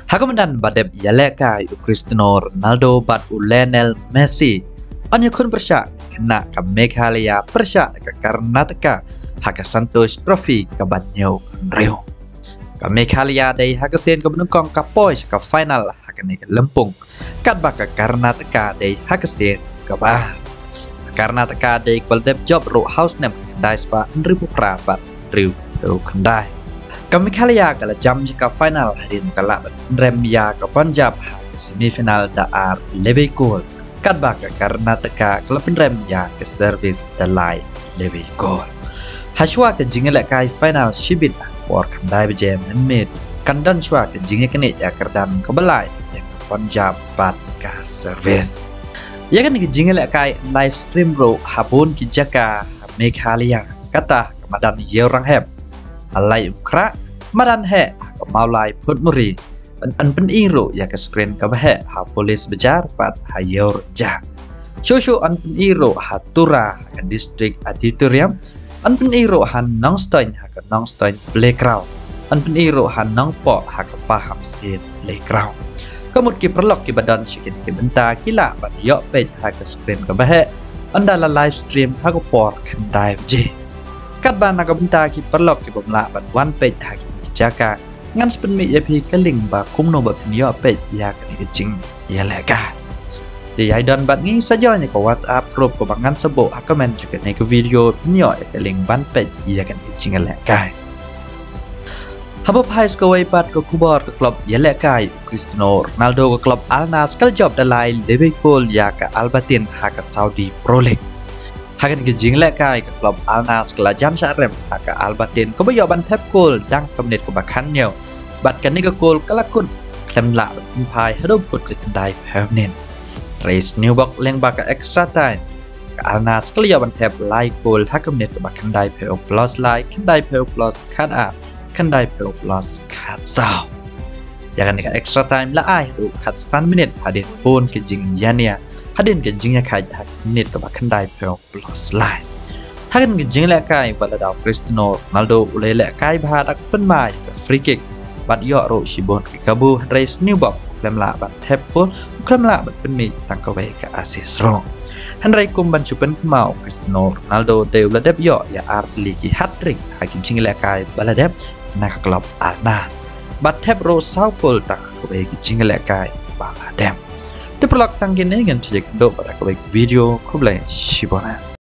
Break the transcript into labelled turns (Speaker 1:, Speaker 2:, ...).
Speaker 1: Hakamandan badep yaleka Cristiano Ronaldo bat Lionel Messi. Anya kun persya kena ke Meghalaya persya ke Karnataka haka Santosh Trophy ke Banyo Rio. Ke Meghalaya dai haka sen ke benungkong ke pois ke final haka ni ke Lempung. Kat bak ke Karnataka dai haka sen ke bah. Karnataka dai badep job ro house nem dai spa ribu prabat riu tu kendai. Kami Meghalaya kala jam jika final hadirin kala Remya ke Punjab ke semifinal daar lebih gol kat bak ke Karnataka kala Remya ke service dalai lebih gol Hashwa ke jingle kai final shibit por kandai bejem menit kandan shwa ke jingle kene ya kerdan ke belai yang ke Punjab bat ke service ya kan ke jingle kai live stream ro habun ki jaka Meghalaya kata kemadan ye orang heb alai ukra madan he ke maulai putmuri an pen iro ya ke screen ke he ha polis bejar pat hayor ja shosho an pen iro ha tura ke district auditorium an pen iro han nongstein ha ke nongstein playground an pen iro han nongpo ha ke paham skin playground kemud ki perlok ki badan sikin ki benta kila bat yo page ha ke screen ke he andala live stream ha ke por kendai je kat bana ka benta ki perlok ki bomla bat one page ha ki jaka ngan sepen mi ya pi keling ba kum no ba pinyo page ya ka ni jing ya leka ti ai don bat ngi saja ni ko WhatsApp group ko bangan sebo ha comment juga ni ke video pinyo ya keling ban page ya ka ni jing leka Habab High School bat ko kubor ke klub ya leka Cristiano Ronaldo ke klub Al Nassr job dalai lebih gol ya ka Al Batin ha ka Saudi Pro League Hakan ke jingle kai ke klub Al Nassr ke Jan Syarem ke Al Batin ko bayo ban tap gol dang kemenit ko bakan nyo bat kan ni ke gol kalakun klem la pai hadob kut ke kendai permanent race new box leng ba ke extra time ke Al Nassr ke yo ban tap lai gol ha kemenit ko bakan dai per plus lai kendai per plus cut up kendai per plus cut sao ya kan ni ke extra time la ai do cut san minute hadin pun ke jing yania hadin ke jingnya kai net ke bakan dai per plus line hadin ke jingla kai pada daw Cristiano Ronaldo ulele kai bahadak penmai ke free kick bat yo ro shibon ke kabu race new box klem la bat tap ko klem la bat penmi tang ka we ke assist ro hanrai kum ban chupen mau Cristiano Ronaldo de uladep yo ya artli ki hat-trick hakim jingla kai baladep nak klub Al Nassr bat tap ro saukol tak ka we ki jingla kai baladep Terpelak tangkin dengan cek do pada video kublai shibona.